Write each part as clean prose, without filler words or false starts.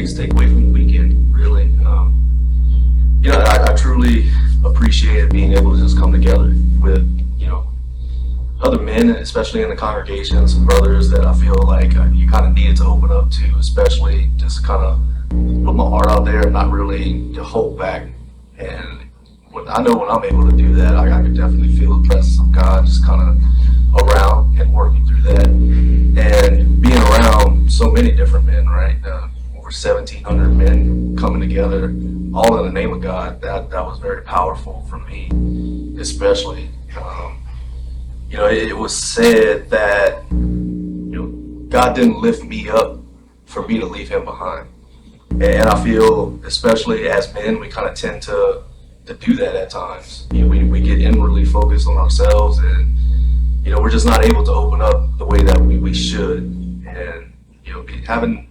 biggest takeaway from the weekend, really. I truly appreciated being able to just come together with, other men, especially in the congregation, some brothers that I feel like you kind of needed to open up to, especially just kind of put my heart out there and not really to hold back. And I know when I'm able to do that, I can definitely feel the presence of God just kind of around and working through that. And being around so many different men, right? Over 1,700 men coming together, all in the name of God, that was very powerful for me, especially. It was said that, God didn't lift me up for me to leave him behind. And I feel, especially as men, we kind of tend to do that at times. We get inwardly focused on ourselves, and we're just not able to open up the way that we should. And having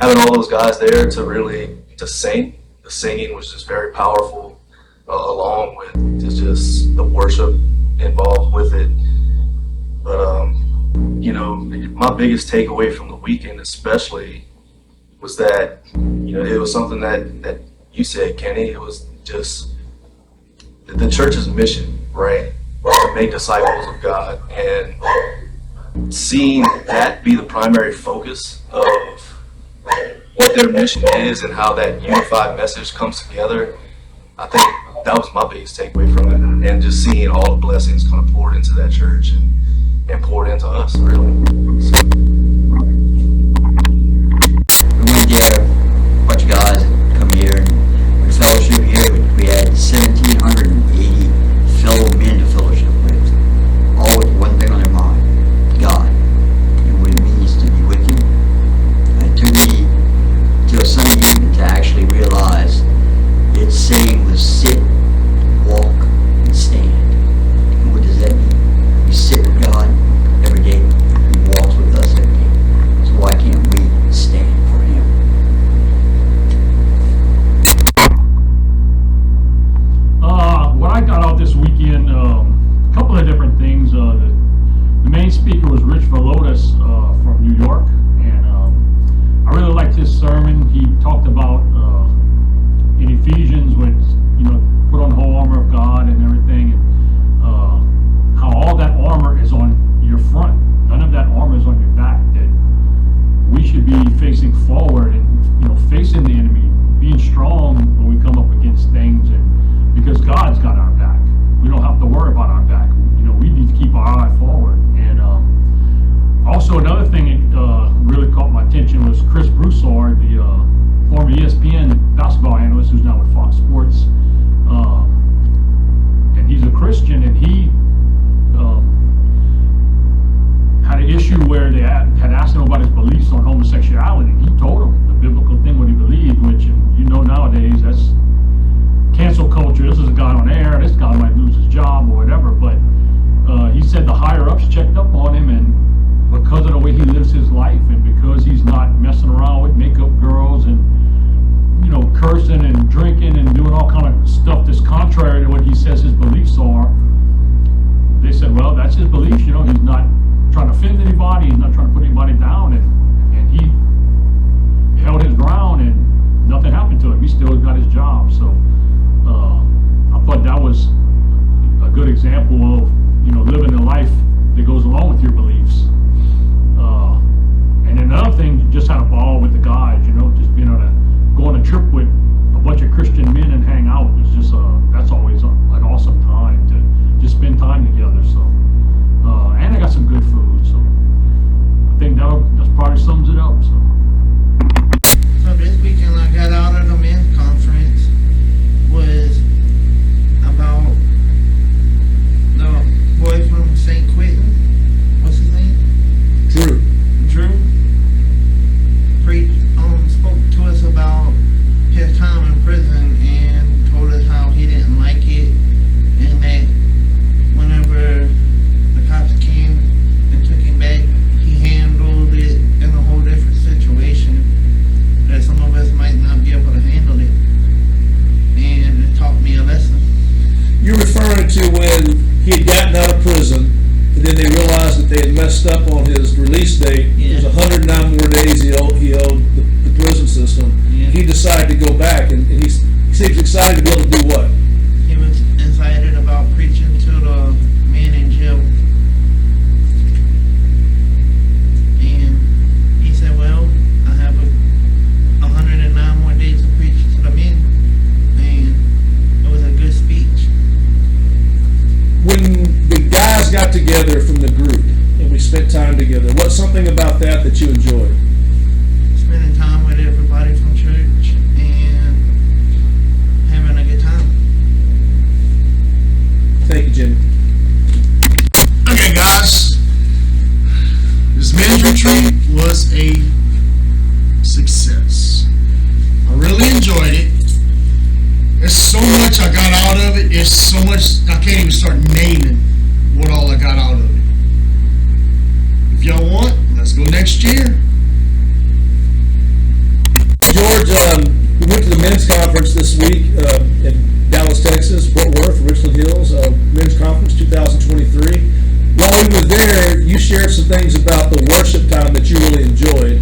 all those guys there to sing. The singing was just very powerful, along with just the worship involved with it. But my biggest takeaway from the weekend, especially, was that it was something that you said, Kenny. It was just the church's mission, right? To make disciples of God, and seeing that be the primary focus of what their mission is and how that unified message comes together. I think that was my biggest takeaway from it, and just seeing all the blessings kind of poured into that church and poured into us, really. So. We went there, a bunch of guys come here, and we fellowship here. We had 1,780 fellow men to fellowship with, all with one thing on their mind: God, and what it means to be with Him. It took me to a Sunday evening to actually realize its saying was sit, walk, and stand. And what does that mean? We sit with God every day. He walks with us every day. So why can't we stand for Him? What I got out this weekend, a couple of different things. The main speaker was Rich Velotis from New York, and I really liked his sermon. He talked about in Ephesians, when put on the whole armor of God and everything, and how all that armor is on your front. None of that armor is on your back. That we should be facing forward and facing the enemy, being strong when we come up against things, and because God's got our back, we don't have to worry about our back. We need to keep our eye forward. And also another thing that really caught my attention was Chris Broussard, the former ESPN basketball analyst who's now with Fox Sports, and he's a Christian, and he had an issue where they had asked him about his beliefs on homosexuality, and he told them the biblical thing, what he believed, which nowadays that's cancel culture. This is a guy on air, this guy might lose his job or whatever, but he said the higher ups checked up on him, and because of the way he lives his life, and because he's not messing around with makeup girls and cursing and drinking and doing all kind of stuff that's contrary to what he says his beliefs are, they said, well, that's his beliefs. He's not trying to offend anybody, he's not trying to put anybody down, and he held his ground, and nothing happened to him. He still got his job. So I thought that was a good example of living a life that goes along with your beliefs. And another thing, just had a ball with the guys, just being able to go on a trip with a bunch of Christian men and hang out is just that's always an awesome time to just spend time together. So and I got some good food, so I think that probably sums it up. So this weekend I got out of the men's conference was about the boy from St. Quentin. What's his name? Drew. Spoke to us about his time in prison and told us how he didn't like it, and that whenever the cops came and took him back, he handled it in a whole different situation that some of us might not be able to handle it, and it taught me a lesson. You're referring to when he had gotten out of prison, and then they realized that they had messed up on his release date. Yeah. It was 109 more days he owed the prison system. Yeah. He decided to go back, and he seems excited to be able to do what? He was excited about preaching to the men in jail. And he said, well, I have 109 more days to preach to the men. And it was a good speech. When the guys got together from the group and we spent time together, what's something about that you enjoyed? Spending time with everybody from church and having a good time. Thank you, Jimmy. Okay, guys, this men's retreat was a success. I really enjoyed it. There's so much I got out of it. There's so much I can't even start naming what all I got out of it. If y'all want, let's go next year. George, we went to the men's conference this week in Dallas, Texas, Fort Worth, Richland Hills, men's conference 2023. While we were there, you shared some things about the worship time that you really enjoyed.